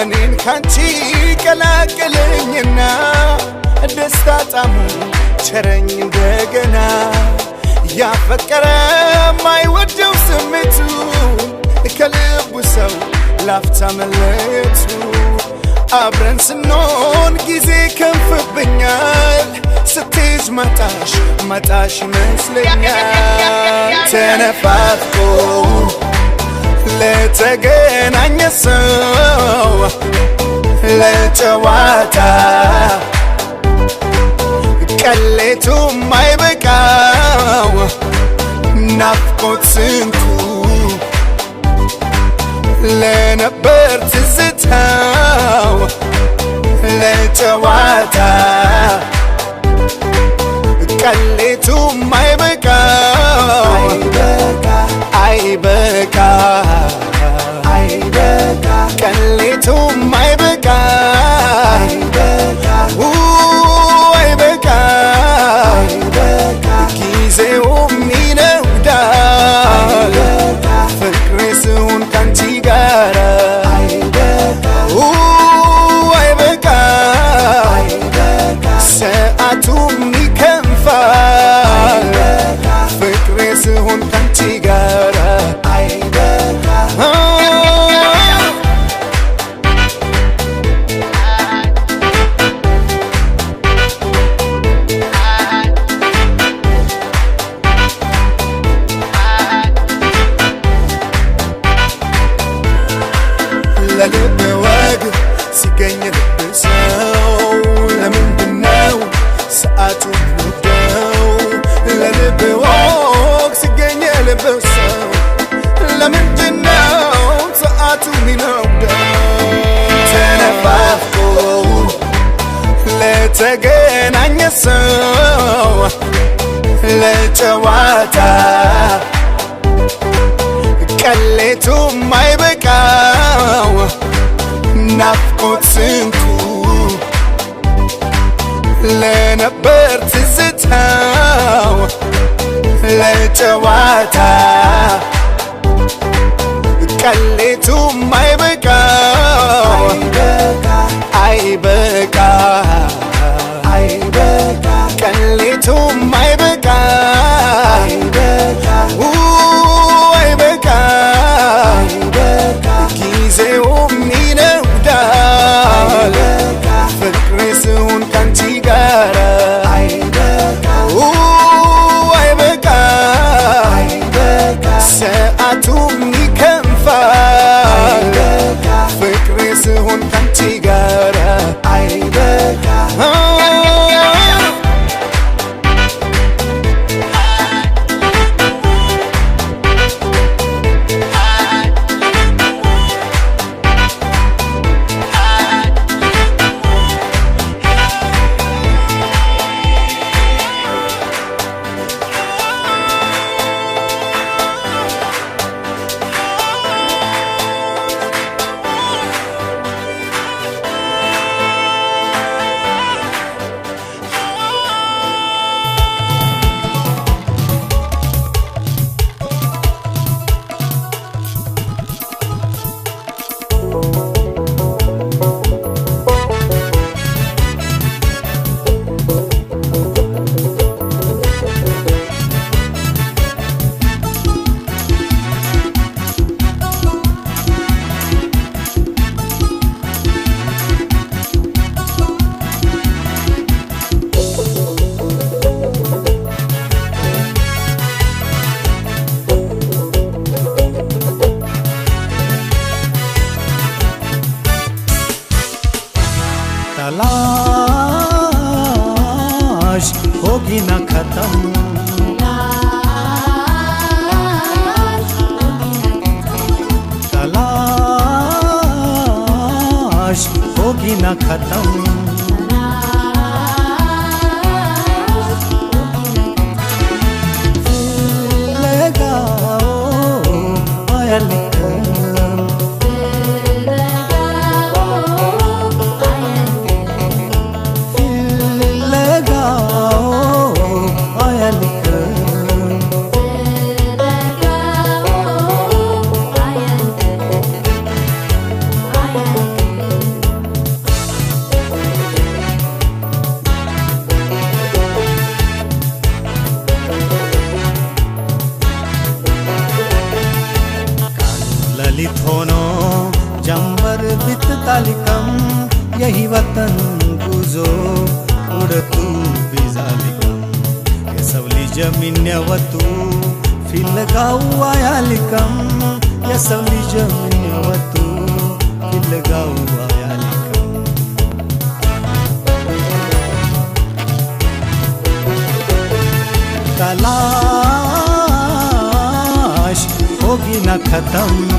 እኔን ካንቺ ቀላቀለኝና ደስታ ጣሙ ቸረኝ እንደገና ያፈቀረ ማይወደው ስሜቱ ከልቡ ሰው ላፍታ መለየቱ አብረን ስንሆን ጊዜ ከንፍብኛል ስትይዝ መጣሽ ይመስለኛል ተነፋፍቆ ለተገናኘ ሰው ለጨዋታ ቀሌቱ ማይበቃው ናፍቆት ስንቱ ለነበር ትዝታው ለጨዋታ ቀሌቱ ማይበቃው አይበቃ ቀሌቱ ማይበቃ አይበቃ ጊዜውም ይነጉዳል ፍቅሬ ስሆን ካንቺ ጋር አይበቃ ሰዓቱም ይከንፋል ፍቅሬ ስሆን ካንቺ ጋር ለልብ ወግ ሲገኝ ልብ ሰው ለምንድነው ሰዓቱ የሚወደው ለልብ ወግ ሲገኝ ልብ ሰው ለምንድነው ሰዓቱ የሚወደው ተነፋፍቆ ለተገናኘ ሰው ለጨዋታ ቀሌቱ ማይበቃው ናፍቆት ስንቱ ለነበር ትዝታው ለጨዋታ ቀሌቱ ማይበቃው አይበቃ ቀሌቱ ማይበቃ አይበቃ ጊዜውም ይነጉዳል ፍቅሬ ስሆን ካንቺ ጋር አይበቃ ሰዓቱም ይከንፋል ፍቅሬ ስሆን ካንቺ ጋር तलाश होगी न खत्म तलाश होगी न खत्म लगाओ पायल तालिकम यही वतन गुजो उड़तू बिजालिकम यसवली जमीन्यवतू फिलगाऊ आयालिकम यसवली जमीन्यवतू फिलगाऊ आयालिकम तलाश होगी न खत्म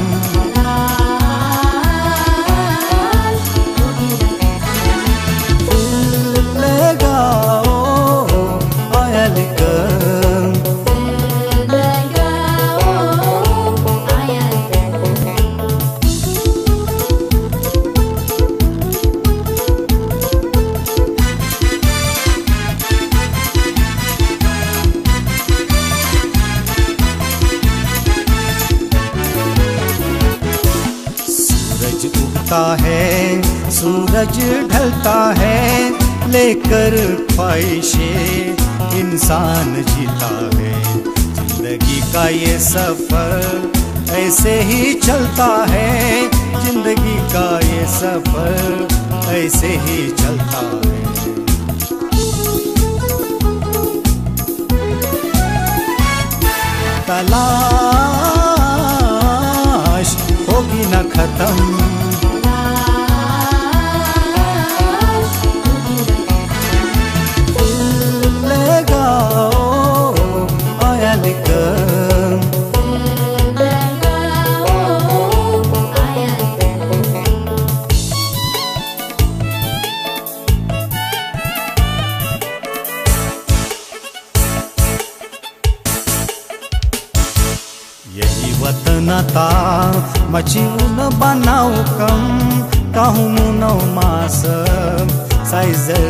है सूरज ढलता है लेकर ख्वाहिशें इंसान जीता है जिंदगी का ये सफर ऐसे ही चलता है जिंदगी का ये सफर ऐसे ही चलता है तलाश होगी न खत्म यही वतन था मचीउन बनाऊ कम कहून नौ मास साइजल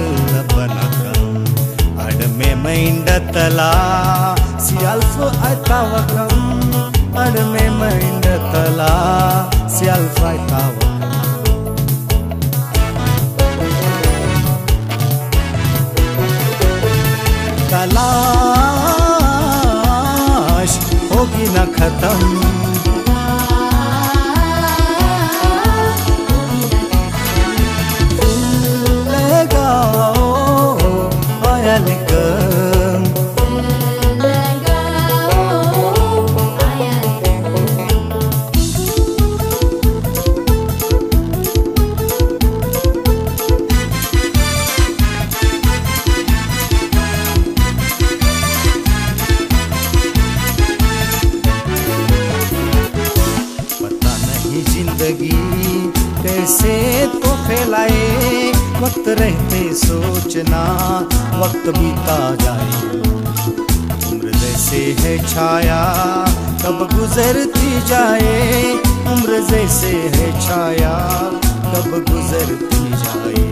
बनकम अड में मैंडतला सियाल्फ अतावकम अड में मैंडतला सियाल्फ अतावकम तलाश होगी न खत्म लगाओ आयालिकम जिंदगी कैसे तो फैलाए वक्त रहते सोचना वक्त बीता जाए उम्र जैसे है छाया कब गुजरती जाए उम्र जैसे है छाया कब गुजरती जाए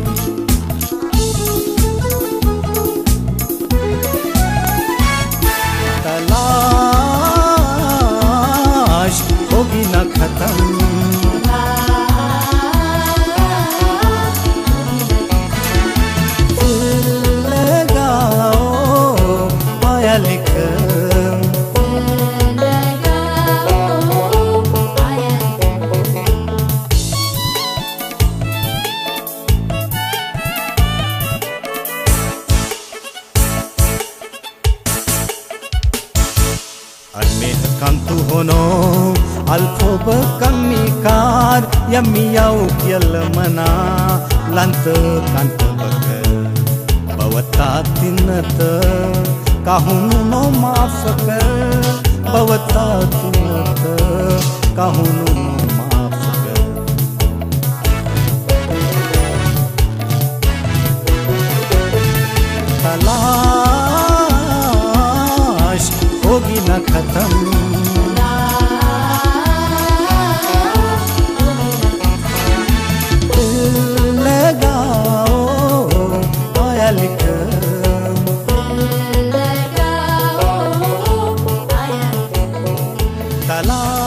तलाश होगी न खत्म kantu hono alfob kamikar yamiyau yalmana lant kant bakar bawata tinat kahunu no maafkar bawata tinat kahunu no maafkar तलाश होगी न खत्म तलाश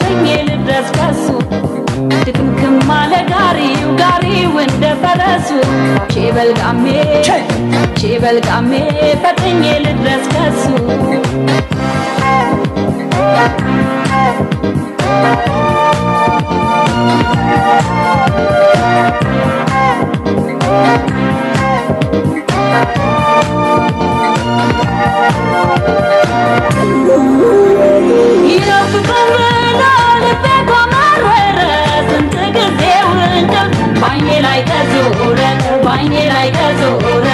ፈጥኜ ልድረስ ከሱ ድክምክም አለ ጋሪው እንደ ፈረሱ ቼበልቃሜ ፈጥኜ ልድረስ ከሱ ባይኔ ላይ ተዞረ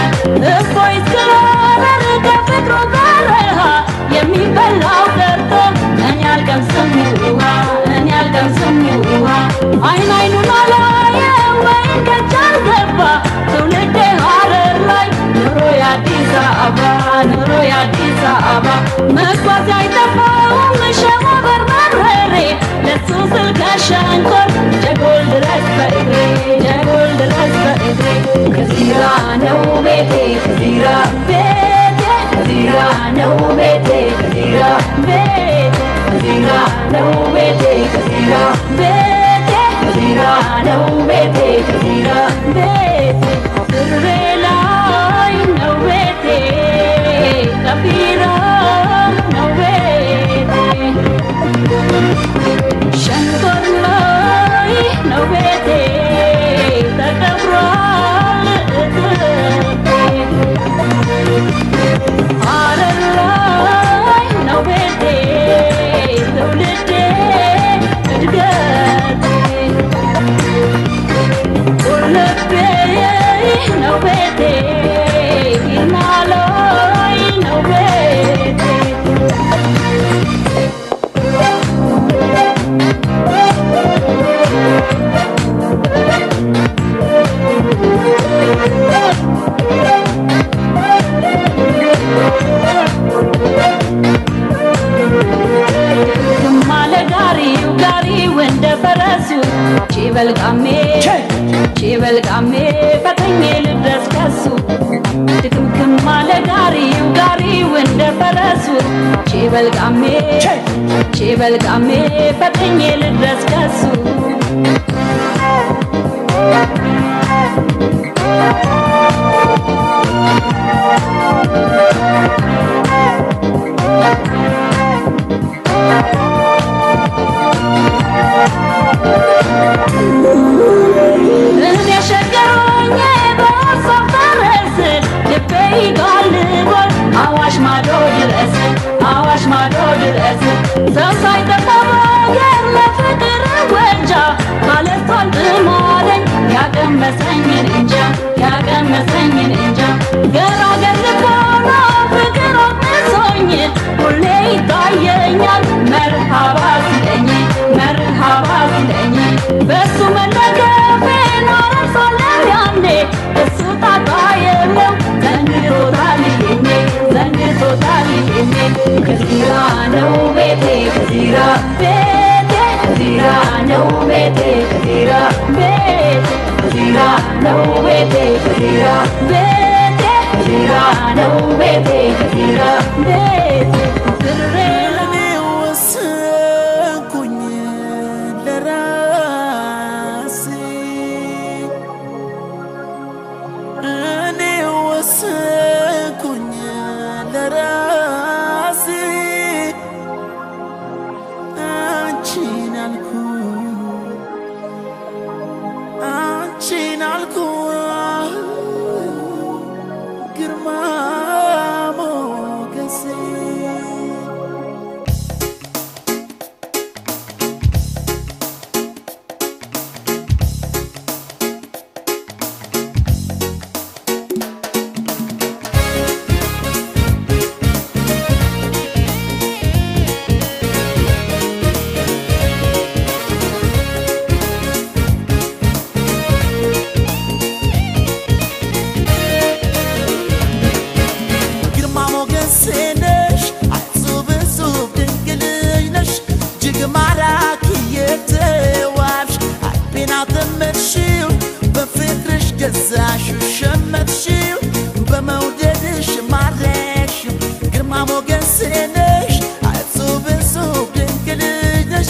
እፎይ ስላረረ ከፍቅሩ በረሃ የሚበላው ቀርቶ እኔ አልቀምስም ውሃ አይን አይኑን አላየም ወይን ከቻል ገባ ትውልዴ ሀረር ላይ ኑሮ የአዲስ አበባ መጓዝ አይጠፋውም ሸዋ በርበሬ ለሱ ስል ከሸንኮር ጀጎል ድረስ በእግሬ ከዚራ ነው ቤቴ ከዚራ ነው ቤቴ ከዚራ ነው ቤቴ ድሬ ላይ ነው ቤቴ ከቢራ ነው ቤቴ ሸንኮር ላይ ነው ቤቴ ተቀብሯል ሀረር ላይ ነው ቤቴ ትውልዴ እድገቴ ቁልቤ ነው ቤቴ ሂርና ላይ ነው ቤቴ ጋሪው እንደ ፈረሱ ቼበልቃሜ ፈጥኜ ልድረስ ከሱ ድክምክም አለ ጋሪው እንደ ፈረሱ ቼበልቃሜ ፈጥኜ ልድረስ ከሱ እኔ ሸገሮኝ በሀሳብ ፈረስ ልቤ ይጋልባል አዋሽ ማዶ ድረስ ሰው ሳይጠፋ በአገር ለፍቅር ወጃ ባለቷል ጥማለኝ ያቀመሰኝን እንጃ ገራገር ልቦና ፍቅር አቅምሶኝ ሁሌ ይታየኛል መርሃባ ሲለኝ በሱ መደገፌን አረሳለሁ ያኔ እሱ ጣጣ የለው ዘንግቶታል ይሄኔ ከዚራ ነው ቤቴ ከዚራ ነው ቤቴ ከዚራ ነው ቤቴ ድሬ እኔ ወሰንኩኝ ለራሴ አንቺን አልኩ ግርማ ሞገሴ ገዛሽው ሸመትሽው በመውደድሽ ማረክሽው ግርማ ሞገሴ ነሽ እጹብ እጹብ ድንቅ ልጅ ነሽ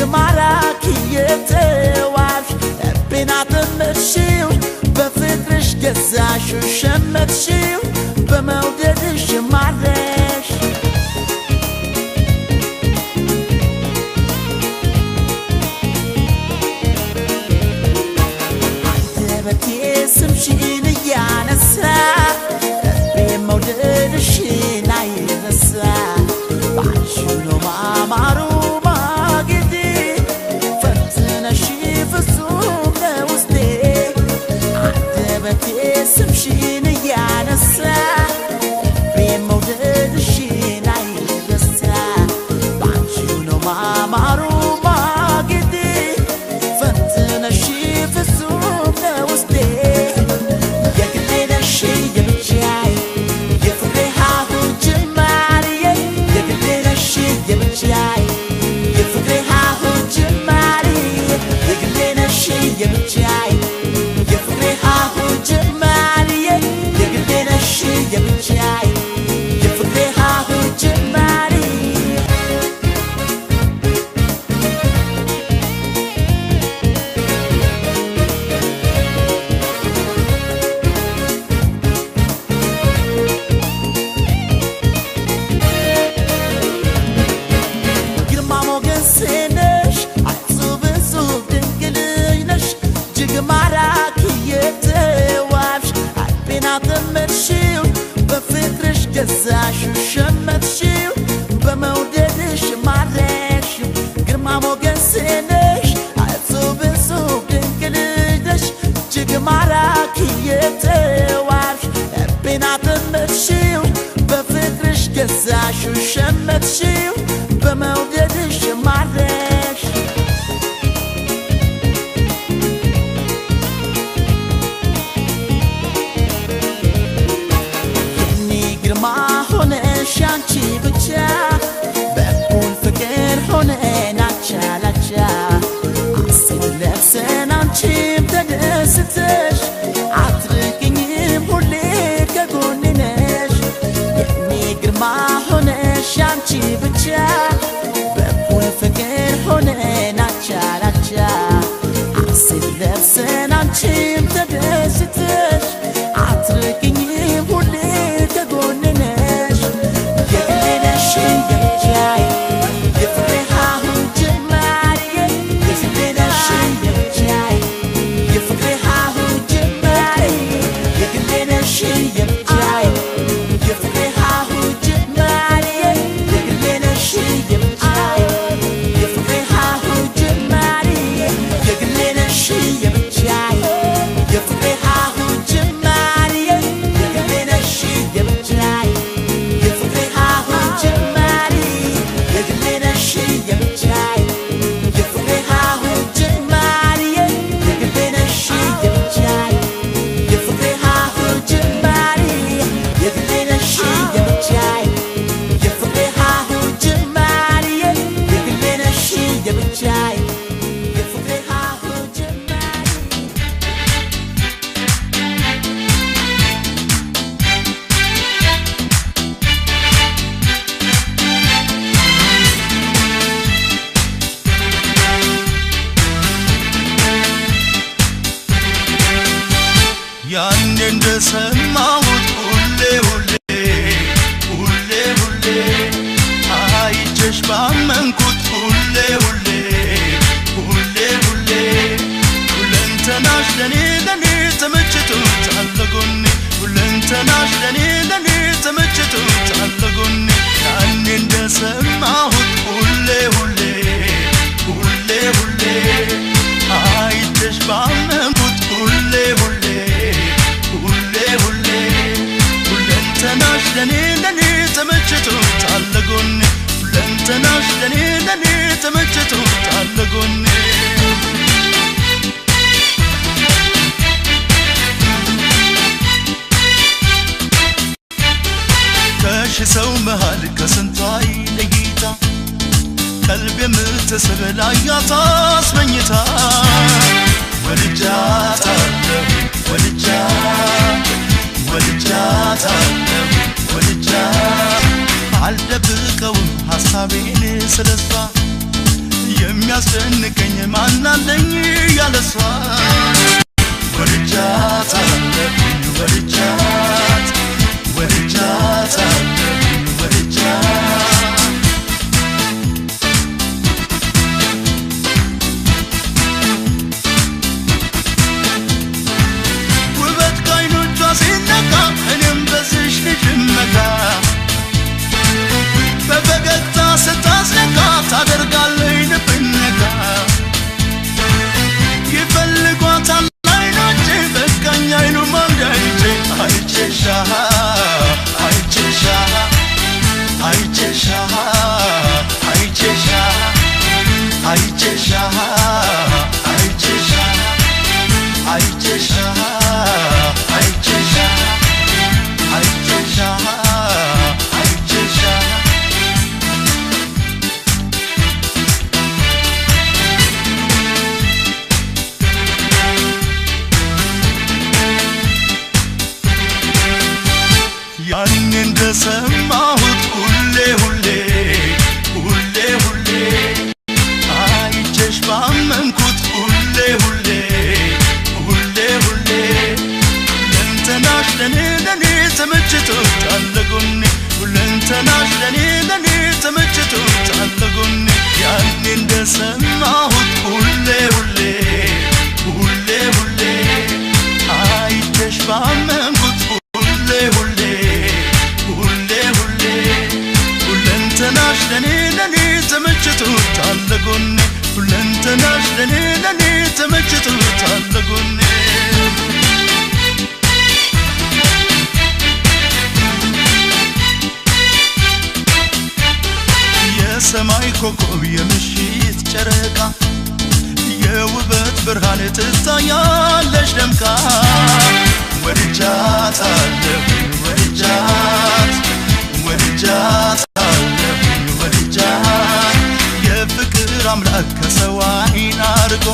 ማራኪ የተዋብሽ ልቤን አጠመድሽው በፍቅርሽ ገዛሽው ሸመትሽው በመውደድሽ ማረሽ አንደበቴ ስምሽን እያነሳ ልቤ መውደድሽን አይረሳ ባንቺ ነው ማማሩ ማጌጤ ፈትነሽ ፍጹም ለውስጤ አንደበቴ ስምሽን እያነሳ ልቤ መውደድሽን አይረሳ ባንቺ ነው ማማሩ ማጌጤ ፈትነሽ ፍጹም ለውስጤ የግሌ ነሽ የብቻዬ የፍቅሬ ሀሁ ጅማሬ የግሌ ነሽ የብቻዬ የፍቅሬ ሀሁ ጅማሬ የግሌ ነሽ የብቻዬ የፍቅሬ ሀሁ ጅማሬ የግሌ ነሽ የብቻዬ የፍቅሬ ሀሁ ጅማሬ ግርማ ሞገስ ነሽ እጹብ እጹብ ድንቅ ልጅ ነሽ እጅግ ማራኪ የተዋብሽ ልቤን አጠመድሽው በፍቅርሽ ገዛሽው ሸመትሽው በመውደድሽ ማረክሽው ግርማ ሞገስ ነሽ እጹብ እጹብ ድንቅ ልጅ ነሽ እጅግ ማራኪ የተዋብሽ ልቤን አጠመድሽው በፍቅርሽ ገዛሽው ሸመትሽው በመውደድሽ ማረክሽ የኔ ግርማ ሆነሽ አንቺ ብቻ በኩል ፍቅር ሆነን አቻ ላቻ አስር ለብሰን አንቺም ተደስተሽ አትርቅኝም ሁሌ ከጎኔ ነሽ የኔ ግርማ ሆነሽ አንቺ ብቻ በኩል ፍቅር ሆነን አቻ ላቻ አስር ለብሰን አንቺም ተደስተሽ አትርቅኝም ሁሌ ከጎኔ ነሽ የግሌ ነሽ የብቻዬ የፍቅሬ ሀሁ ጅማሬ የግሌ ነሽ የብቻዬ የፍቅሬ ሀሁ ጅማሬ የግሌ ነሽ የብቻዬ የፍቅሬ ሀሁ ጅማሬ የግሌ ነሽ የብቻዬ የፍቅሬ ሀሁ ጅማሬ የግሌ ነሽ የብቻዬ የፍቅሬ ሀሁ ጅማሬ የግሌ ነሽ የብቻዬ የፍቅሬ ሀሁ ጅማሬ የግሌ ነሽ የብቻዬ የፍቅሬ ሀሁ ጅማሬ የግሌ ነሽ የብቻዬ የፍቅሬ ሀሁ ጅማሬ የግሌ ነሽ የብቻዬ የፍቅሬ ሀሁ ጅማሬ የግሌ ነሽ የብቻዬ የፍቅሬ ሀሁ ጅማሬ ያኔ እንደሰማሁት ሁሌ ሁሌ ሁሌ ሁሌ አይቼሽ ባመንኩት ሁሌ ሁሌ ሁሌ ሁሌ ሁለንተናሽ ለኔ ለኔ ተመችቶታል ለጎኔ ሁለንተናሽ ለኔ ለኔ ተመችቶታል ለጎኔ ያኔ እንደሰማሁት ሁሌ ሁሌ ሁሌ ሁሌ አይቼሽ ባመንኩት ሁሌ ሁሌ ሁሌ ሁሌ ሁለንተናሽ ለኔ ለኔ ተመችቶታል ለጎኔ ሁለንተናሽ ለኔ ለኔ ተመችቶታል ለጎኔ ከሺ ሰው መሃል ከስንቷ ለይታ ቀልብ የምትስብ ላያት አስመኝታ ወልጃታለሁ ወልጃታለሁ አልደብቀውም ሐሳቤን ስለሷ የሚያስጨንቀኝ ማናለኝ ያለሷ ወድጃት አለብኝ ወድጃት ወድጃት አለብኝ ወድጃት ውበት ከዓይኖቿ ሲነካ እኔም በዝሽ ልጅመካ በፈገግታ ስታስነካ ታደርጋለች ልብን ነካ ይፈልጓታል አይኖቼ በቃኝ አይሉም አንዳይቼ አይቼሻ አይቼሻ አይቼሻ አይቼሻ አይቼሻ አይቼሻ አይቼሻ አይቼሻ አይቼሻ አይቼሻ ያን እንደሰማሁት ሁሌ ሁሌ ሁሌ ሁሌ አይቼሽ ባመንኩት ሁሌ ሁሌ ሁሌ ሁሌ ሁለንተናሽ ለኔ ተመችቶታል ለጎኔ ሁለንተናሽ ለኔ ተመችቶታል ለጎኔ ያን እንደሰማሁት ሁሌ ሁሌ ሁሌ ሁሌ አይቼሽ ባመንኩት ሁሌ ሁሌ ሁሌ ሁሌ ሁለንተናሽ ለኔ ተመችቶታል ለጎኔ ሁለንተናሽ ለኔ ተመችቶታል ለጎኔ የሰማይ ኮከብ የምሽት ጨረቃ የውበት ብርሃን ትታያለሽ ደምቃ ወድጃት አለብኝ ወድጃት ወድጃት አለብኝ ወድጃት የፍቅር አምላክ ከሰው ዓይን አርቆ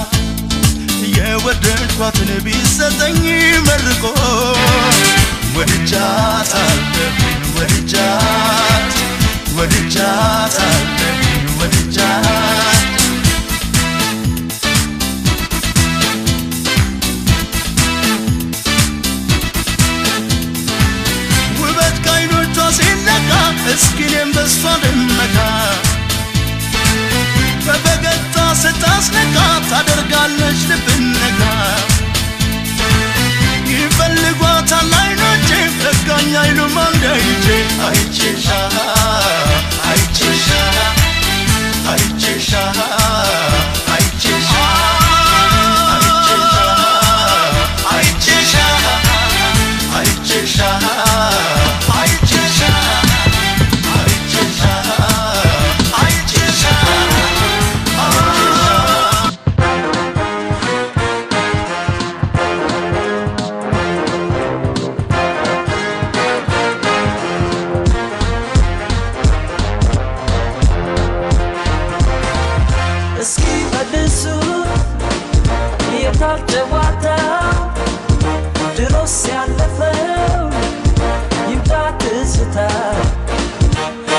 የወደድኳትን ቢሰጠኝ መርቆ ወድጃት አለብኝ ወድጃት ወድጃት አለብኝ ወድጃት ውበት ከዓይኖቿ ሲነካ እስኪ እኔም በሷ ልመካ በፈገግታ ስታስነካ ታደርጋለች ልብን ነካ ይፈልጓታል አይኖቼ በቃኝ አይሉም አንዳይቼ አይቼሻ አይቼሻ አይቼሻ አይቼሻ አይቼሻ አይቼሻ አይቼሻ አይቼሻ አይቼሻ አይቼሻ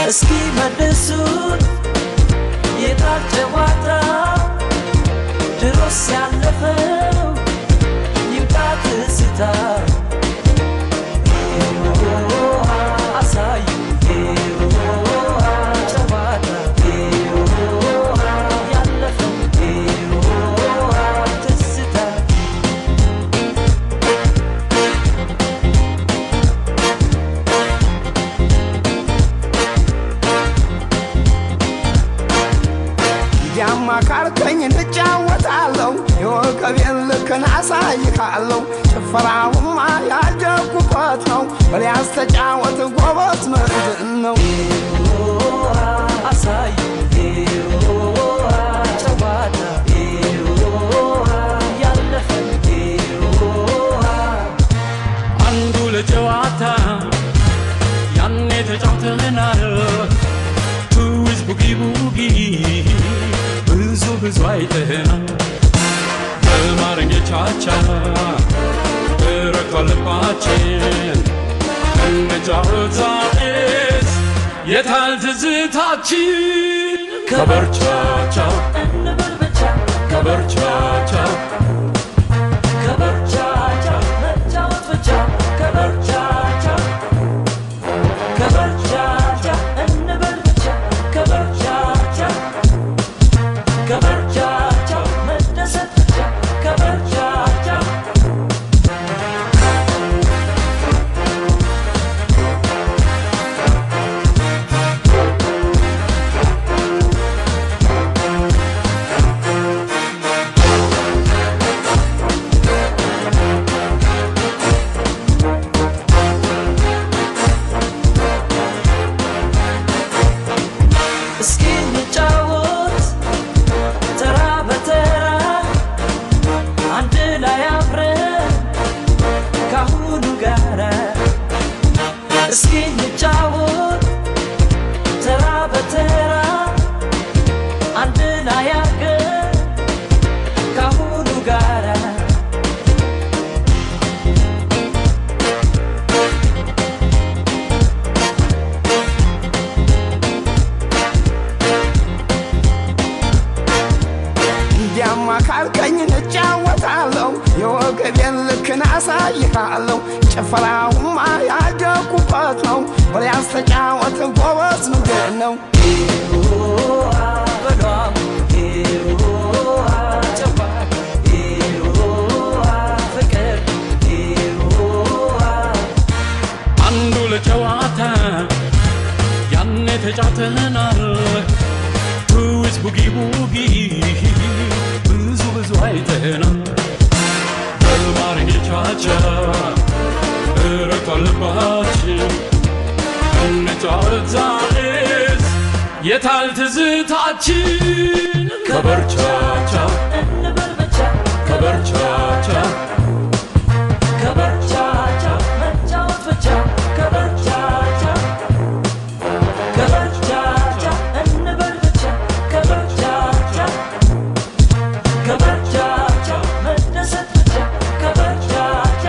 እስኪ መልሱን የታጨዋታ ድሮስ ያለፈው ይምጣ ትዝታ አሳዩ ጨዋታ ያለፈው ትዝታ ያማካርከኝ እንጫወታለሁ የወገቤን ልክን አሳይካለሁ ጭፈራውማ ያጀኩበት ነው በሊያስ ተጫወት ጎበዝ ምንድን ነው አሳዩ ጨዋታ ያለፈ አንዱ ለጨዋታ ያኔ ተጫውተናል ትውዝ ቡጊ ቡጊ ብዙ አይተናል በማረኝ ቻቻ ረክቷል ልባችን እንጫወታስ የታል ትዝታችን ከበርቻቻ እንበርበቻ ከበርቻቻ ከበርቻቻ መጫወት ብቻ ከበርቻቻ ከበርቻቻ እንበርበቻ ከበርቻቻ ከበርቻቻ መደሰት ብቻ ከበርቻቻ አሳይሃለሁ ጭፈራውማ ያደኩበት ነው ወሊያስተጫወት ጎበዝ ነው አንዱ ለጨዋታ ያኔ ተጫውተናል ትውስ ቡጊ ቡጊ ብዙ አይተናል Cha Erkalbachi Nitazais Yetal tizitachin Kabarchacha እንበርበቻ Kabarchacha ከበርቻቻ መጫወት ብቻ ከበርቻቻ ከበርቻቻ እንበርበቻ ከበርቻቻ ከበርቻቻ መደሰት ብቻ ከበርቻቻ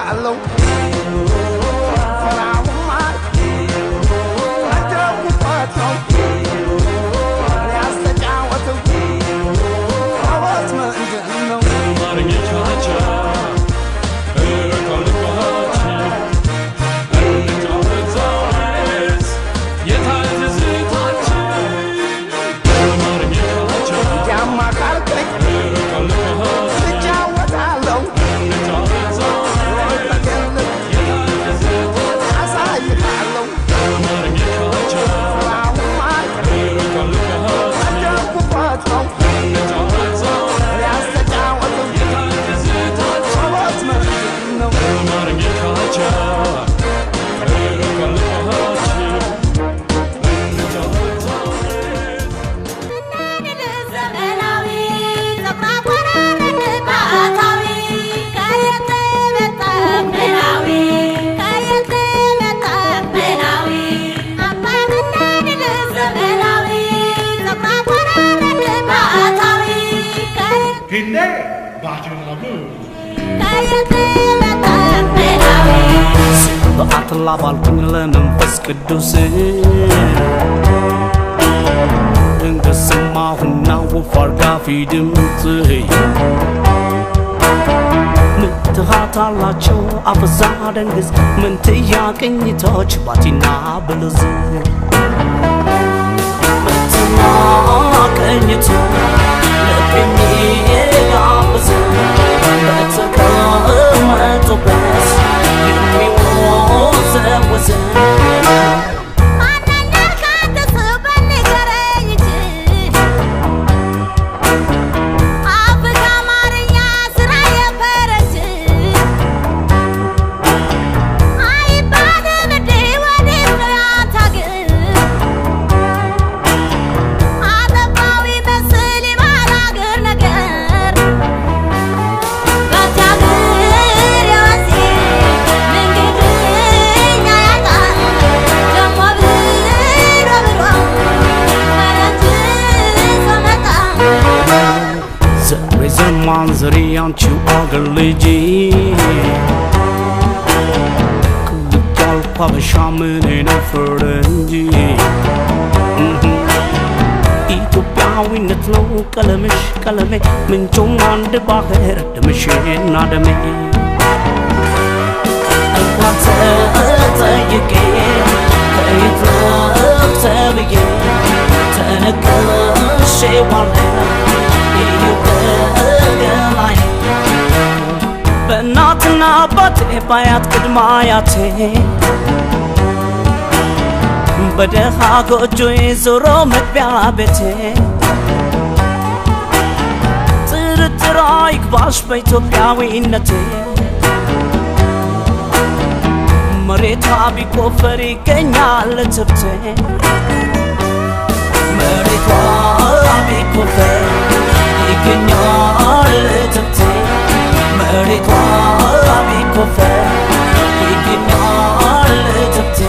Hello. በአትላ ባልኩኝ ለመንፈስ ቅዱስ ድንገት ሰማሁና ወፍ አርጋፊ ድምፅ ምትሃት አላቸው አፈዛ ደንግዝ ምንትያ ቅኝቶች ባቲና ብልዝ ምንትና ቅኝቱ ለቅኝ ጋብዝ በተቀመጡበት was ማንዘሪ አንቺው አገር ልጅ ክልጃልኩ አበሻ ምኔ ነው ፈረንጅ ኢትዮጵያዊነት ነው ቀለምሽ ቀለሜ ምንጩም አንድ ባህር ደምሽና ደሜ እንኳን ተጠይቄ ከይትረፍ ተብዬ ተነቅሼ ዋለ ይገላኝ በእናትና አባቴ ባያት ቅድመ አያቴ በደሃ ጎጆዬ ዞሮ መግቢያ ቤቴ ጥርጥር አይግባሽ በኢትዮጵያዊነቴ መሬቷ ቢቆፈር ይገኛል ትብቴ መሬቷ ቢቆፈር ይገኛል ትብቴ መሬቷ ቢቆፈር ይገኛል ትብቴ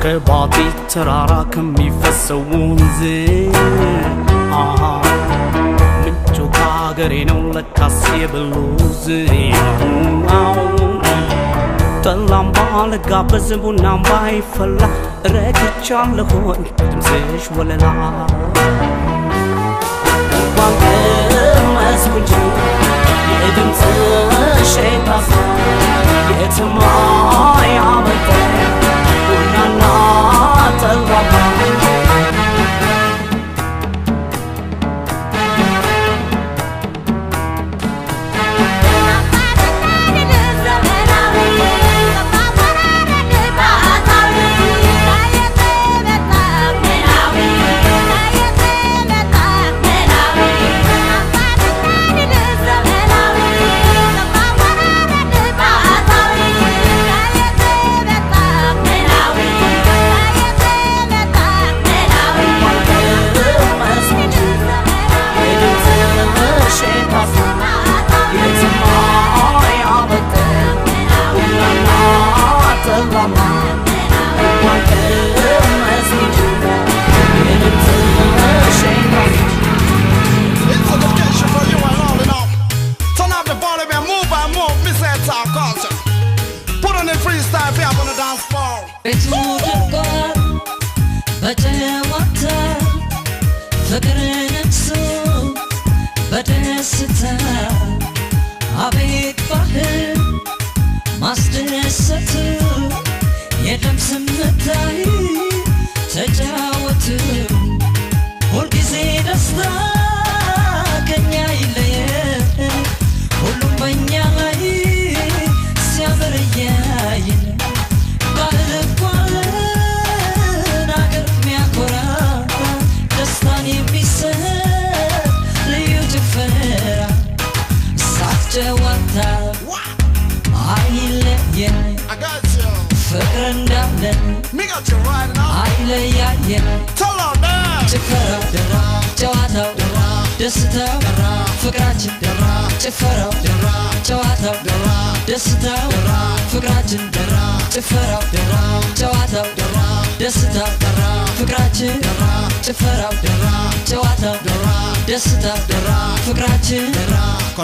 ከባቲ ተራራ ከሚፈሰው ወንዝ ምንጩ ከአገሬ ነው ለካስ የበሉዝ ጠላም ባልጋበዝ ቡናም ባይፈላ ረክቻለሁኝ ድምፅሽ ወለላ እንኳን ቀመስኩ እንጂ የድምፅሽ ጣፋ የትም አያመልጠኝ ቡናና ጠላማ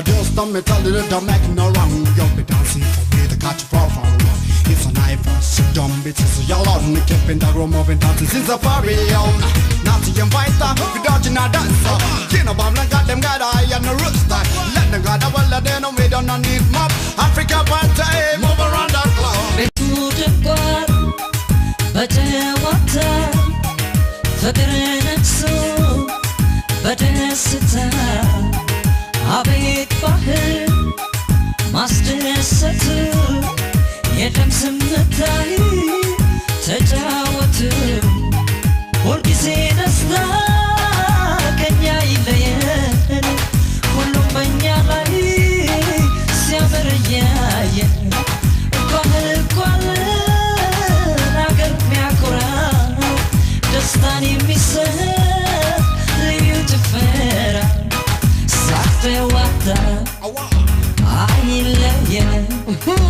Cause don't me tell you don't make no wrong. You'll be dancing for me to catch a profile. It's a knife for sit down bitches. Y'all on the keeping the room moving dancing since the pavilion. Not to invite them, we dodging our dancer. You know, Bob, got them got eye and the rooster. Let them got a well, they know we don't need mob. Africa party, move around that cloud. አቤት ባህል ማስደሰት የደም ስምታይ ተጫወቱ ጨዋታ አይለየን ፍቅር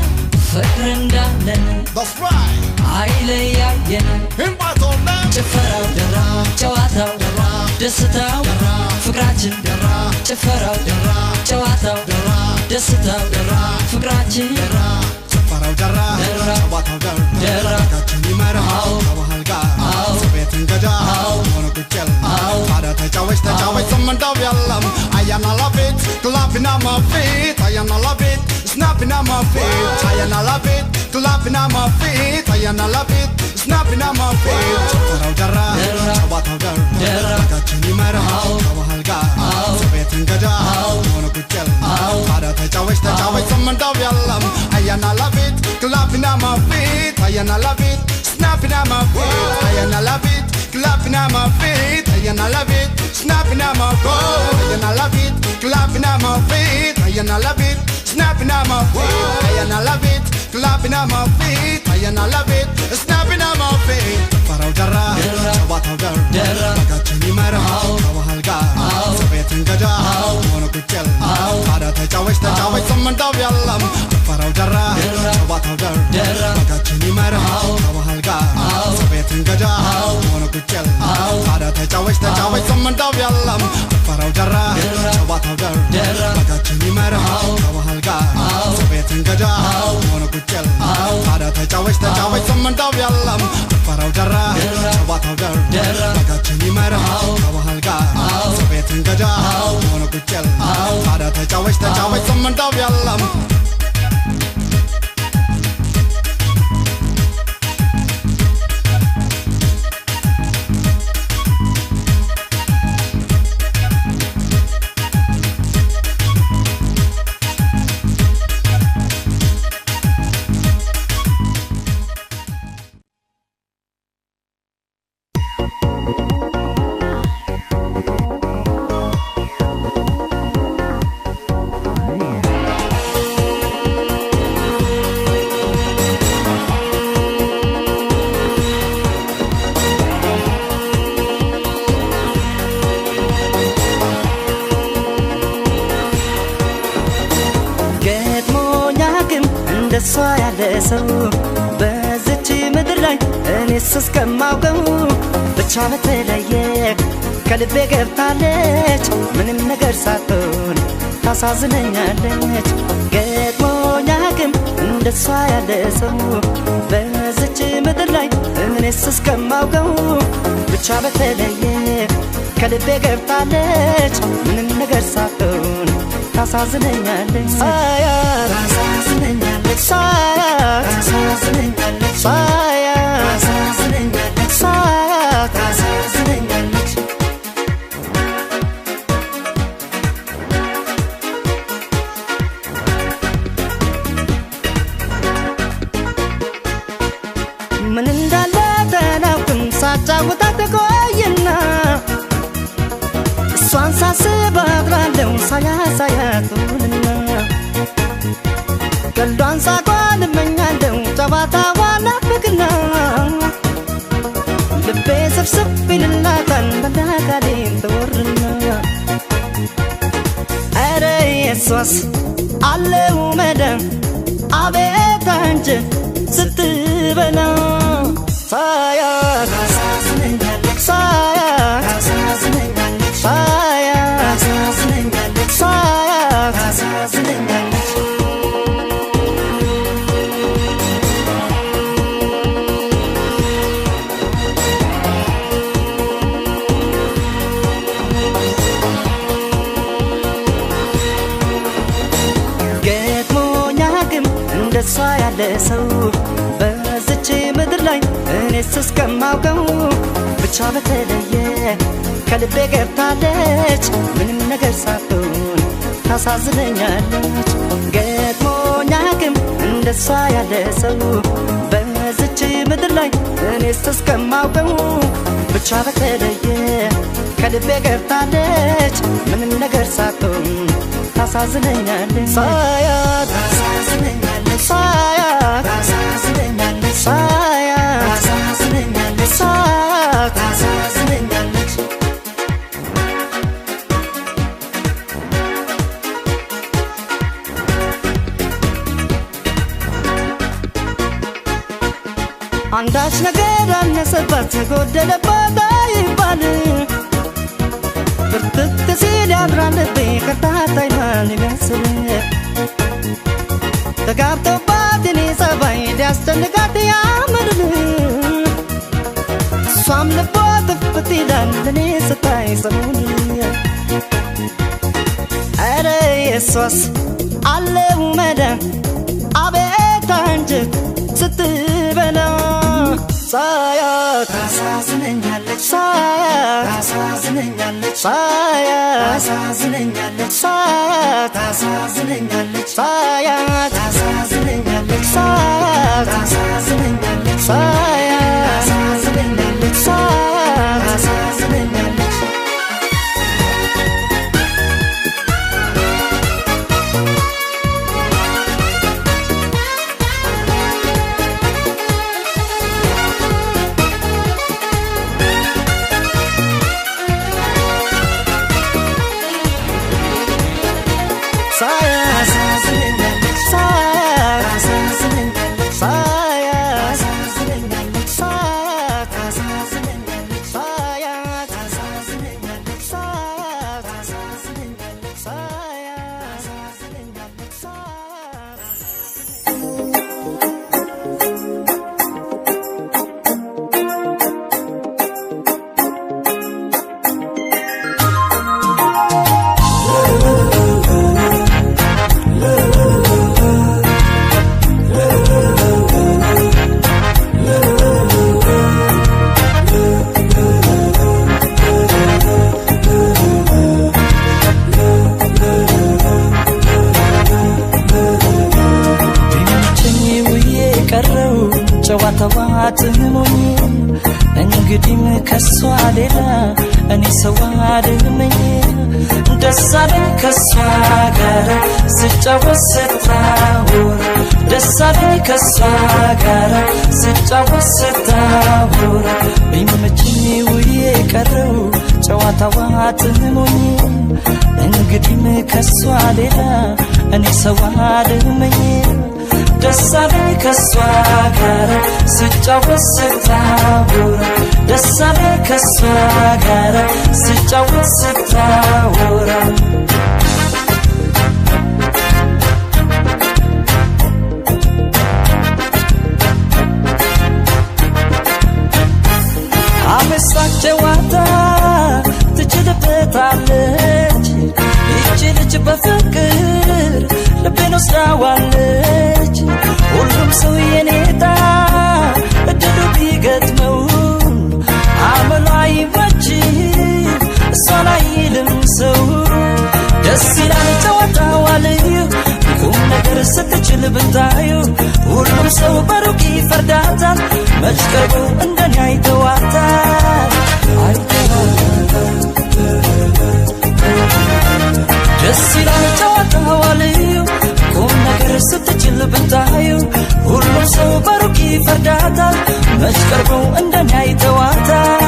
እንዳለን That's right. አይለያየን In Barcelona. ጭፈራው ደራ ጨዋታው ደራ ደስታው ደራ ፍቅራችን ደራ ጭፈራው ደራ ጨዋታው ደራ ደስታው ደራ ፍቅራችን ደራ ጭፈራው ደራ ደራ ጨዋታው ደራ ፍቅራችን ይመራ ከባህል ጋር ስቤት እንገዳ ሆነ ቁጭል ታዲያ ተጫወች ስምንታው ያለም አያና ላቤት ክላፕና ማፌት አያና ላቤት snapping on my feet አያና ላቤት ክላፕና ማፌት አያና ላቤት snapping on my feet ጭፈራው ደራ ጨዋታው ደራ ፍቅራችን ይመራ ከባህል ጋር ስቤት እንገዳ ሆነ ቁጭል ታዲያ ተጫወች ስምንታው ያለም አያና ላቤት ክላፕና ማፌት አያና ላቤት snapping on my feet አያና ላቤት clapping on my feet አያና ላቤት snapping on my feet አያና ላቤት clapping on my feet አያና ላቤት snapping on my feet አያና ላቤት clapping on my feet አያና ላቤት snapping on my feet ጭፈራው ደራ ጨዋታው ደራ ፍቅራችን ይመራ ከባህል ጋር ስቤት እንገዳ ሆነ ቁጭል ታዲያ ተጫወች ስምንታው ያለም ጭፈራው ደራ ጨዋታው ደራ ፍቅራችን ይመራ ከባህል ጋር ስቤት እንገዳ ሆነ ቁጭል ታዲያ ተጫወች ስምንታው ያለም ጭፈራው ደራ ጨዋታው ደራ ፍቅራችን ይመራ ከባህል ጋር ስቤት እንገዳ ሆነ ቁጭል ታዲያ ተጫወች ስምንታው ያለም ጭፈራው ደራ ጨዋታው ደራ ፍቅራችን ይመራ ከባህል ጋር ስቤት እንገዳ ሆነ ቁጭል ታዲያ ተጫወች ስምንታው ያለም እንደሷ ያለ ሰው በዚች ምድር ላይ እኔስ እስከማውቀው ብቻ በተለየ ከልቤ ገብታለች ምንም ነገር ሳትሆን ታሳዝነኛለች ገጥሞኝ አያውቅም እንደሷ ያለ ሰው በዚች ምድር ላይ እኔስ እስከማውቀው ብቻ በተለየ ከልቤ ገብታለች ምንም ነገር ሳትሆን ታሳዝነኛለች ታሳዝነኛለች ታሳዝነኛለች ታሳዝነኛለች ታሳዝነኛለች ምን እንዳለ ተናውቅም ሳጫውታት ቆይና እሷን ሳስባት ባለው ሳያቱንና ቀልዷን ሳቋን እመኛለሁ ጨዋታዋን ናፍቅና ልቤ ስብስብ ይልላታል በላካሌን ትወርና ኧረ የሷስ አለው መዳን አቤት አንጀት ስትበላ ሳያት ታሳዝነኛለች ሳያት ታሳዝነኛለች ሳያት ታሳዝነኛለች ሳያት ታሳዝነኛለች ገጥሞኝ አያውቅም እንደሷ ያለ ሰው በዚች ምድር ላይ እኔስ እስከማውቀው ብቻ በተለየ ከልቤ ገብታለች ምንም ነገር ሳትሆን ታሳዝነኛለች ገጥሞኝ አያውቅም እንደሷ ያለ ሰው በዚች ምድር ላይ እኔስ እስከማውቀው ብቻ በተለየ ከልቤ ገብታለች ምንም ነገር ሳትሆን ታሳዝነኛለች ሳያት ታሳዝነኛለች ሳያት ታሳዝነኛለች ሳያት ታሳዝነኛለች ሳያት ታሳዝነኛለች አንዳች ነገር አነሰባት ጎደለባት አይባል ብርትት ሲል ያድራልብኝ ከርታታይ ማን ይመስል ተጋብቶባት እኔ ጸባይ ሊያስጨንቃት ያምርል እሷም ልቧ ትፍት ይላል ለኔ ስታይ ሰሙን ኧረ የሷስ አለው መዳን አቤት አንጀት ስትበላ ሳያት ታሳዝነኛለች ሳያት ታሳዝነኛለች ሳያት ታሳዝነኛለች ሳያት ታሳዝነኛለች ሳያት ታሳዝነኛለች ሳያት ታሳዝነኛለች ሳያት ታሳዝነኛለች ሳያት ታሳዝነኛለች ጨዋታዋትሞኝ እንግዲህም ከሷ ሌላ እኔ ሰው አይደለኝ ደሳለኝ ከሷ ጋር ስጫወት ስታወራ ደሳለኝ ከሷ ጋር ስጫወት ስታወራ ቢመችኝ ውዬ ቀረው ጨዋታዋትሞኝ እንግዲህም ከሷ ሌላ እኔ ሰው አይደለኝ ደሳለኝ ከሷ ጋር ስጫወት ስታወራ ደሳለኝ ከሷ ጋር ስጫወት ስታወራ አመሳች ጨዋታ ትችልበታለች ይቺ ልጅ በፍቅር ልቤን ወስዳዋለች ሁሉም ሰው የኔታ እድሉ ቢገጥመው አመሏ ይመችም እሷን አይልም ሰው ደስ ይላል ጨዋታዋ ልዩ ቁም ነገር ስትችል ብታዩ ሁሉም ሰው በሩቅ ይፈርዳታል መች ቀርቦ እንደኔ አይተዋታል ደስ ይላል ጨዋታዋ ልዩ ቁም ነገር ስትችል ብታዩ ሁሉም ሰው በሩቅ ይፈርዳታል መች ቀርቦ እንደኔ አይተዋታል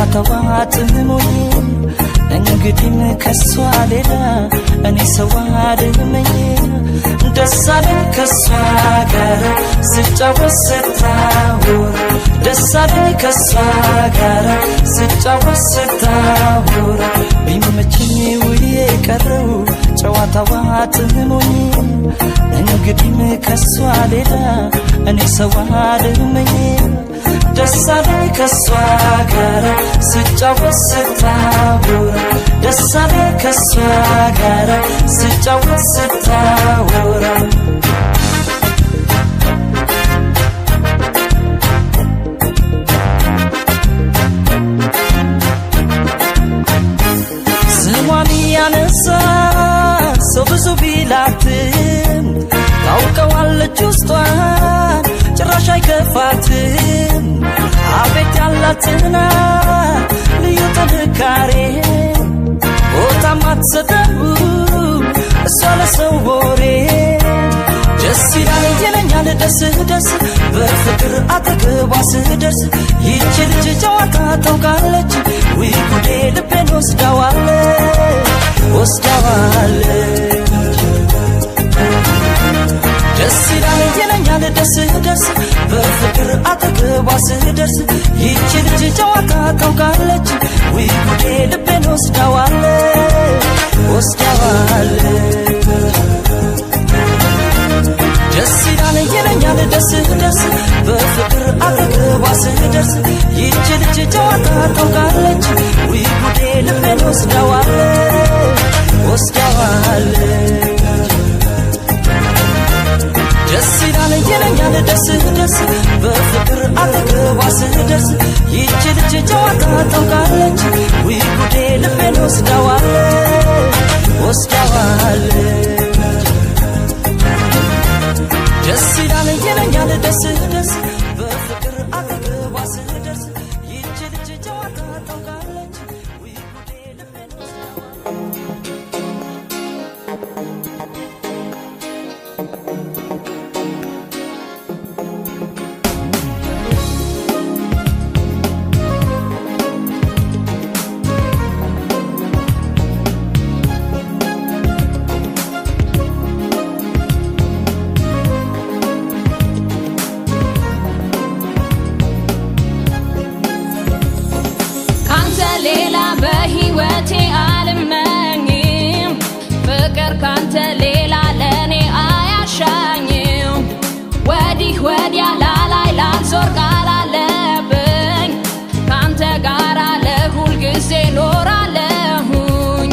ጨዋታዋትሞኝ እንግዲህም ከሷ ሌላ እኔ ሰው አይደለኝ ደሳለኝ ከሷ ጋር ስጫወት ስታወራ ደሳለኝ ከሷ ጋር ስጫወት ስታወራ ቢመችኝ ውዬ ቀረው ጨዋታዋትሞኝ እንግዲህም ከሷ ሌላ እኔ ሰው አይደለኝ ደሳለኝ ከሷ ጋር ስጫወት ስታወራ ደሳለኝ ከሷ ጋር ስጫወት ስታወራ ስሟን ያነሳ ሰው ብዙ ቢላትም ታውቀዋለች ውስጧን ጭራሽ አይከፋትም አቤት ያለ ያላትና ልዩ ጥንካሬ ቦታ ማትሰጠው እሷ ለሰው ወሬ ደስ ይለኛል ደስ ደስ በፍቅር አጠገቧ ስደርስ ይህች ልጅ ጨዋታ ታውቃለች ወይ ጉዴ ልቤን ወስዳዋለች ደስ ይለኛል ደስ ደስ በፍቅር አጠገቧ ስደርስ ይህች ልጅ ጨዋታ ታውቃለች ወይ ጉዴ ልቤን ወስዳዋለች ደስ ይለኛል ደስ ደስ በፍቅር አጠገቧ ስደርስ ይህች ልጅ ጨዋታ ታውቃለች ወይ ጉዴ ልቤን ወስዳዋለች ደስ ይለኛል ደስ ደስ በፍቅር አጠገቧ ስደርስ ይህች ልጅ ጨዋታ ታውቃለች ወይ ጉዴ ልቤን ወስዳዋለች ደስ ይለኛል ደስ ደስ በፍቅር አጠገቧ ስደርስ ይህች ልጅ ጨዋታ ታውቃለች ወይ ጉዴ ልቤን ካንተ ሌላ ለኔ አያሻኝም ወዲህ ወዲያ ላላይ ላልዞር ቃላለብኝ ካንተ ጋራ ለሁል ጊዜ ኖራለሁኝ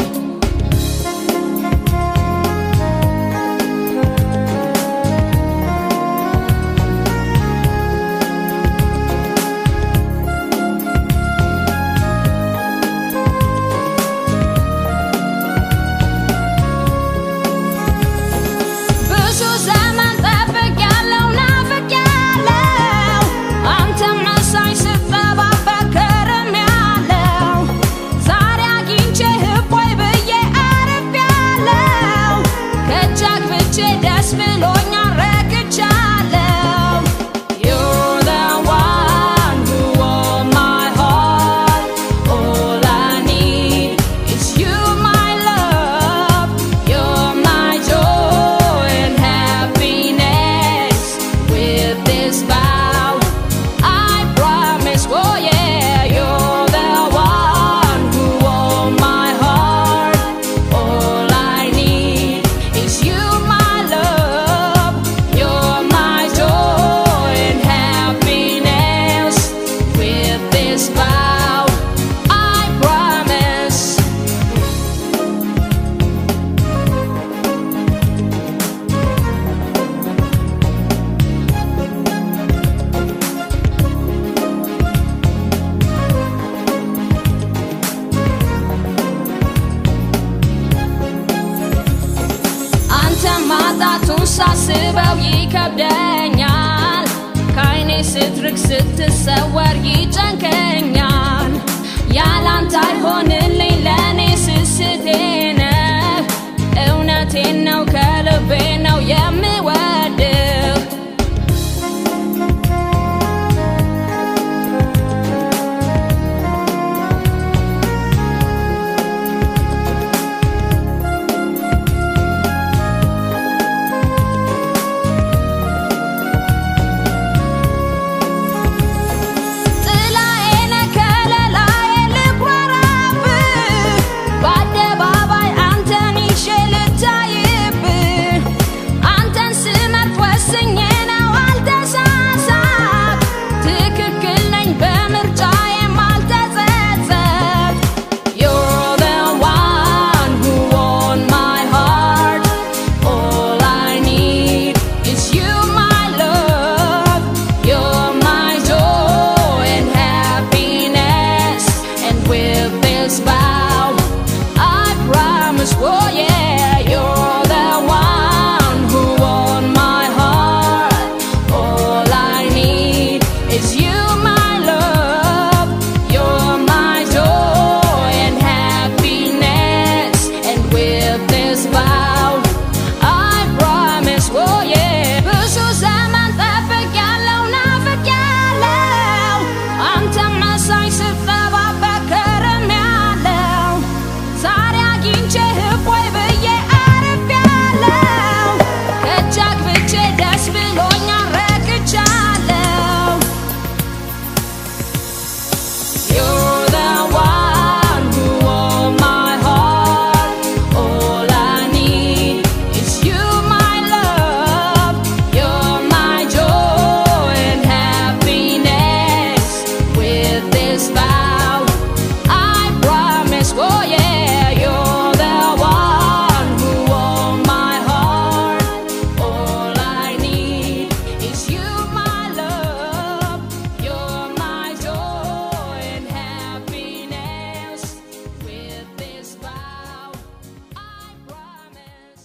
ሳስበው ይከብደኛል ካይኔ ስትርቅ ስትሰወር ይጨንቀኛል ያላንተ አይሆንልኝ ለኔ ስስቴ ነህ እውነቴን ነው ከልቤ ነው የምወድህ አንተን ስማ አግኝቼ ደስ ብሎኛል ረክቻለሁ You're the one who owns my heart. All I need is you, my love. You're my joy and happiness. With this vow, I promise. Oh yeah, you're the one who owns my heart. All I need is you, my love. You're my joy and happiness. With this vow, I promise.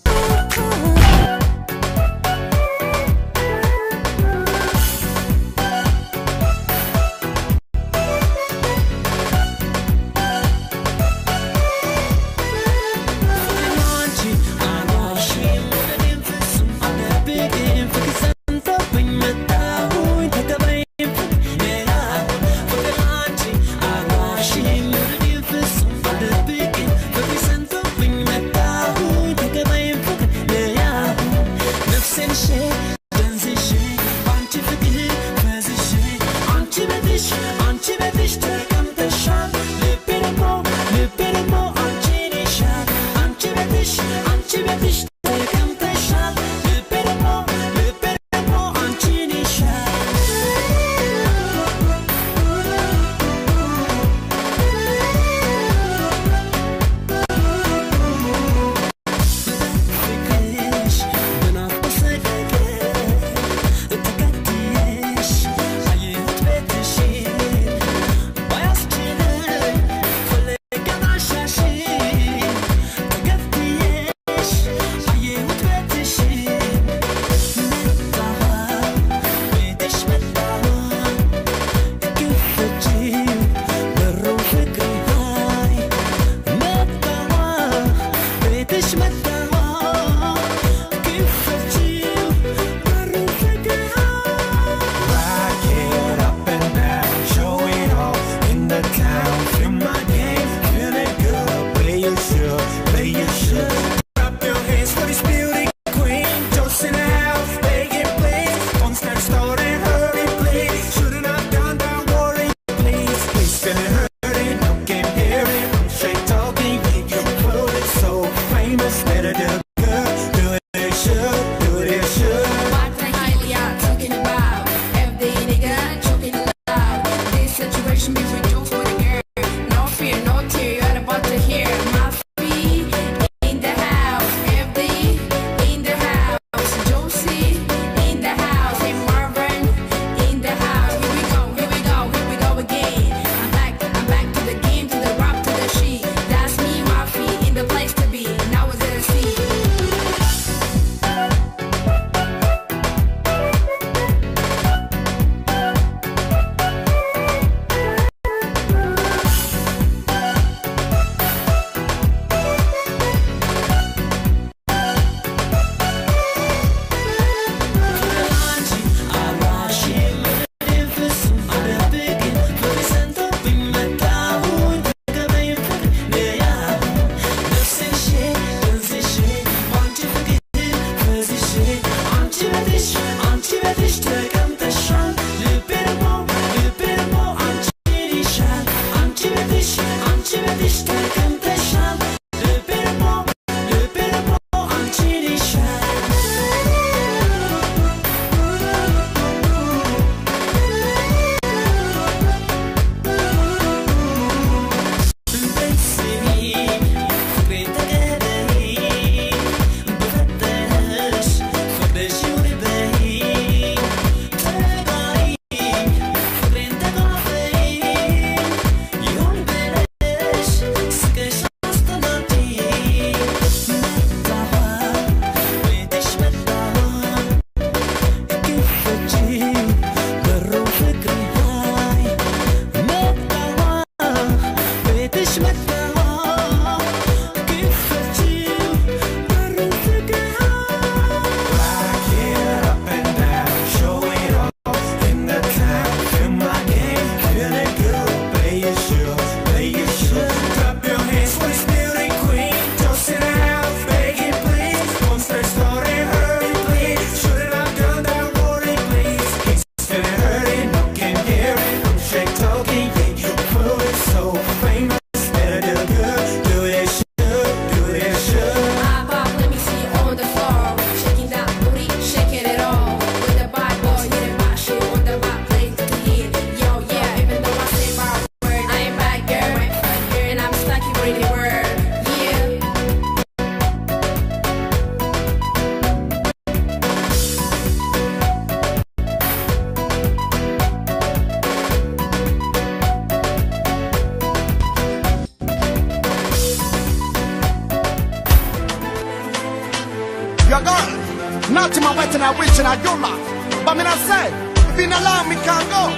and I wish and I don't like. But when I say, if you allow me, can't go.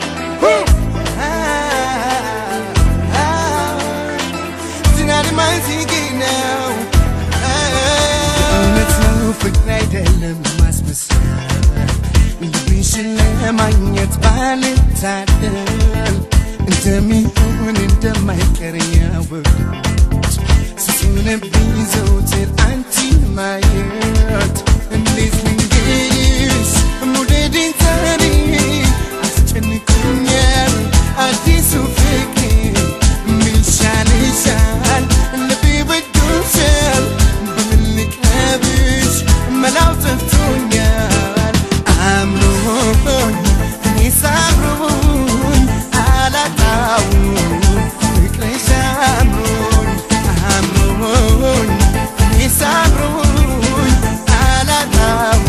Tonight my thinking now. Let's know for great and must be sad. We should let my yet valentine. And tell me when into my career work. Soon and be so till auntie my heart. And listening is more than time. As Jenny Kunyan, I did so fake. Mishan, and the baby don't sell. Bully cabbage, my love of Tunyan. I'm wrong, Miss Abron, Alatau, I'm wrong, Miss Abron, Alatau,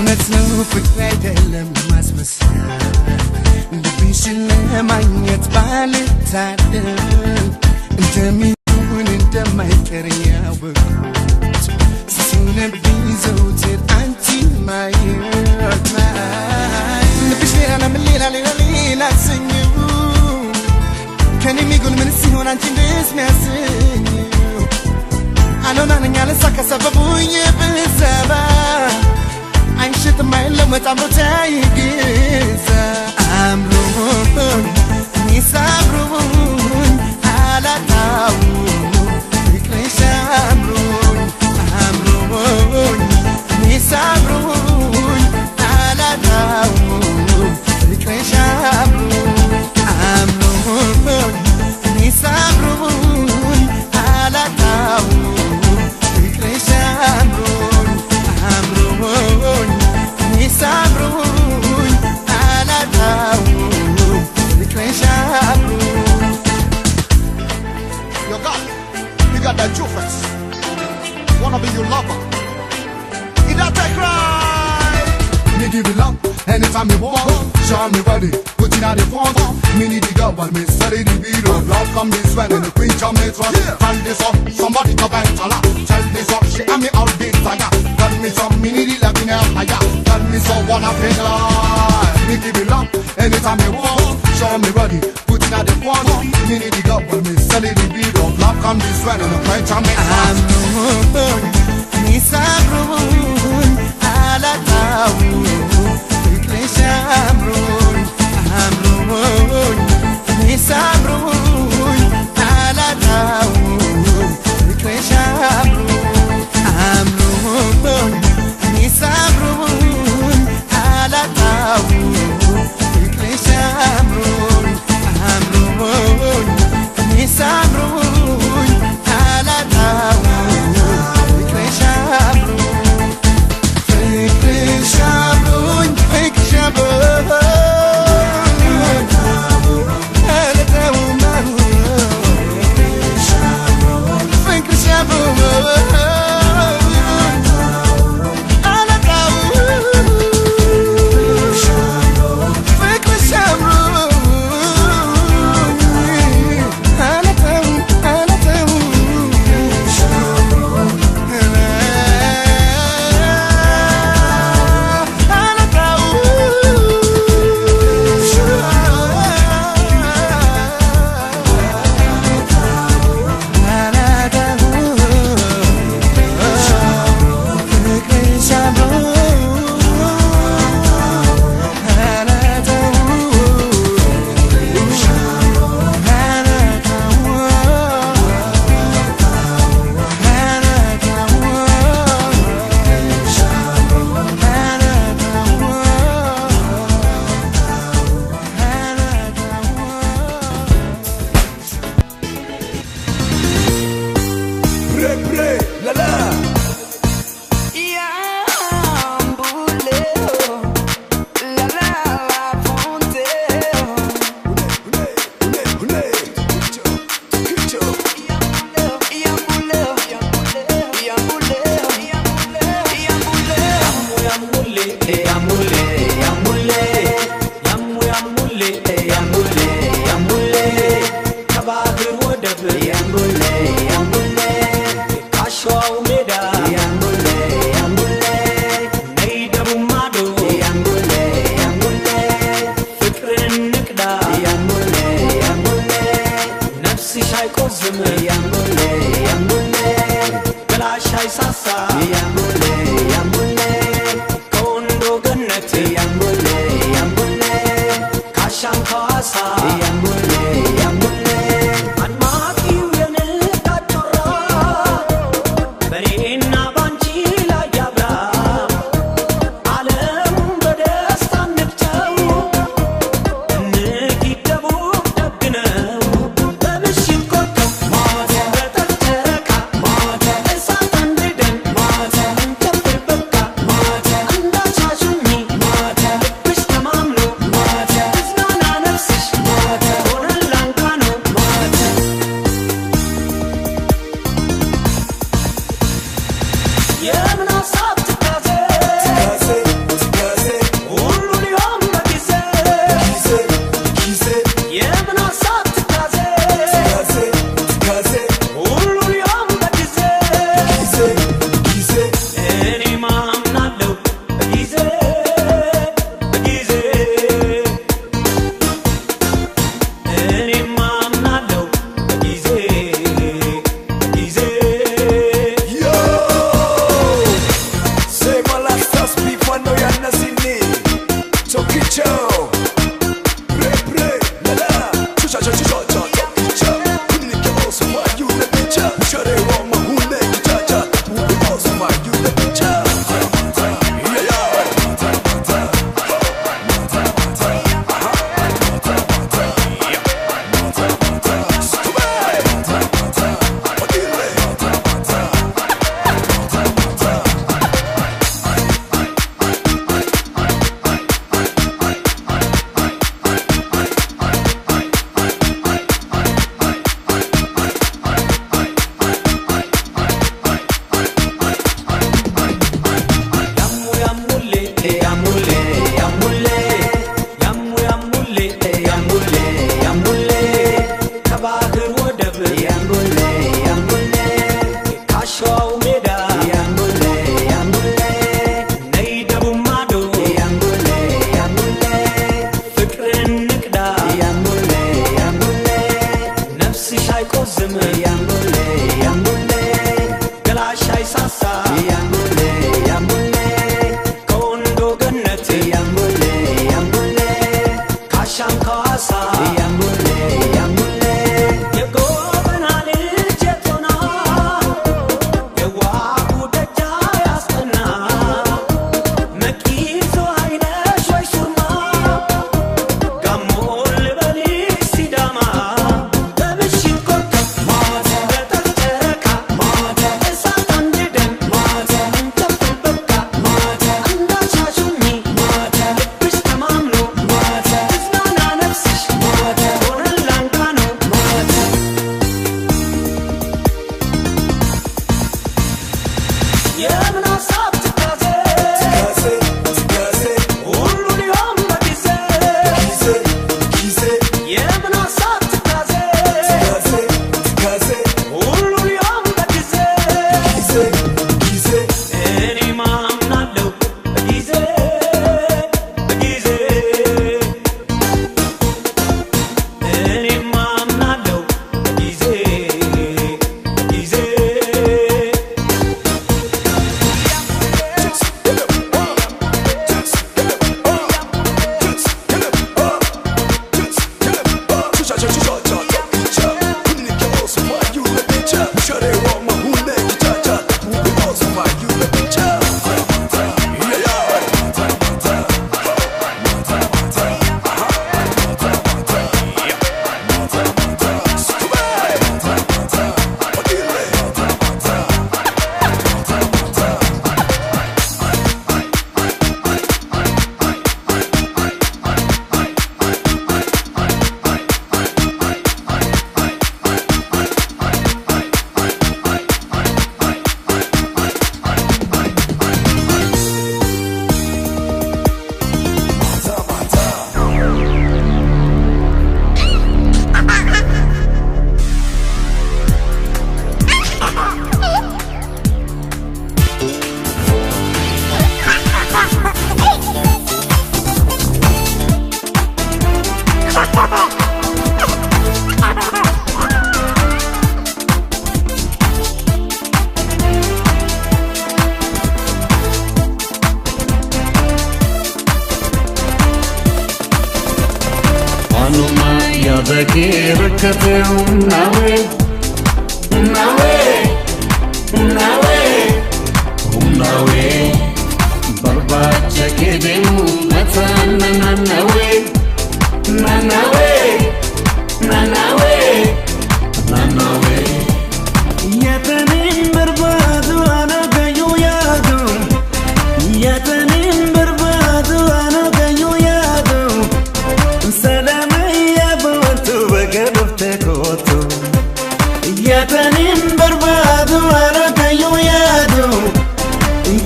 let's know for great element must be sad. The vision of my yet valentine. And tell me when into my career work. Soon and be so till auntie my heart. The vision and I'm a little sing you. Can you make a minute see when I'm in this messing you? I know nothing else I can say, but I'm shit to my limit, I'm not taking I'm wrong, Miss Abron, Alatau, I'm wrong, Miss Abron, Alatau, I'm wrong, Miss Abron, Alatau, Miss Abron, Alatau, Yo, God, you got that juice. Wanna be your lover? It don't take right. Me give you love anytime you want. Show me ready, put it out the front. Me need the girl, but me study the beat of love. Come this way and the preacher me trust. Turn this up, somebody to bang tala. Tell this up, she and me out this saga. Tell me some, me need the love in her fire. Tell me some, wanna feel like. Me give you love anytime you want. Show me ready, put it out the front. Me need the girl, but me study the beat of love. Come this way and the preacher me trust. Miss Abron, Alatau, I'm wrong, Miss Abron, Alatau, I'm wrong, Miss Abron, Alatau, I'm wrong, Miss Abron, Alatau,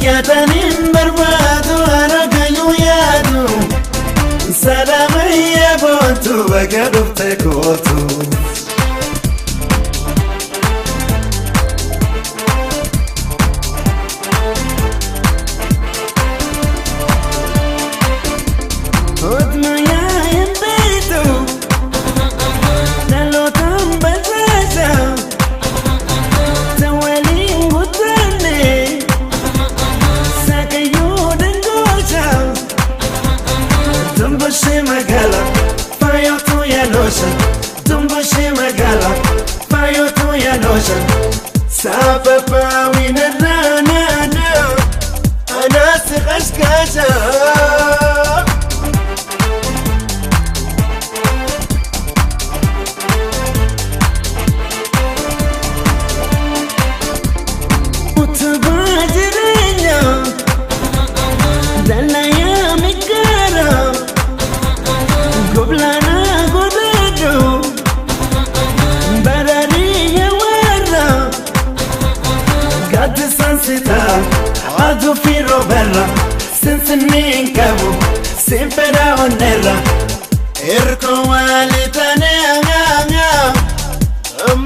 Yatanin barbadu aragayu yadu Salamaya botu bagadufte kotu Sababa wina na Anas khashkasha Utbajrinya Dalaya mikara Goblana godado Barariya wara Gad sansita Adu firo bella Sinsenin kabu Simpera onera Irko walitane anga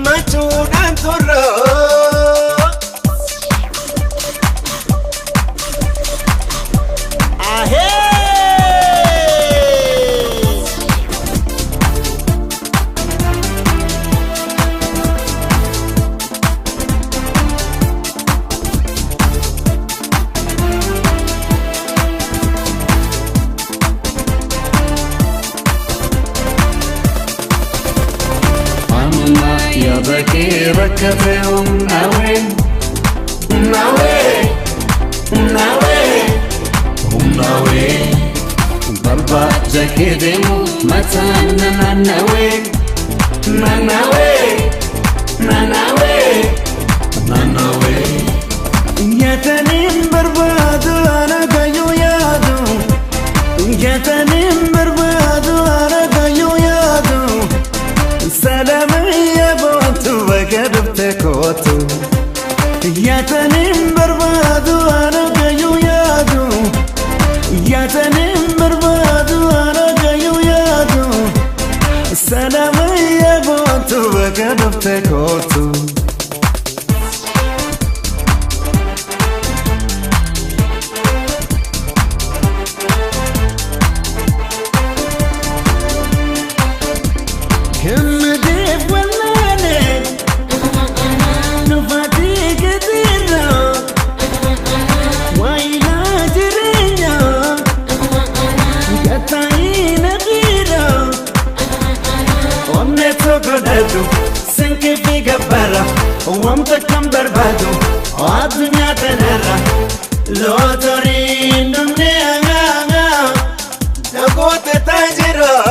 Machudan turro Yabaki rakafeum nawe Barba jakidemu matana nanawe Yatanim barbadu aragayu yadu Yatanim barbadu aragayu yadu Salamaya botu bagadufte kotu Yatanim barbadu aragayu yadu Yatanim barbadu aragayu yadu Salamaya botu bagadufte kotu Senke figa bara Wamta kam barbado Adunya tenera Lotori ndumne anga Nagote tajiro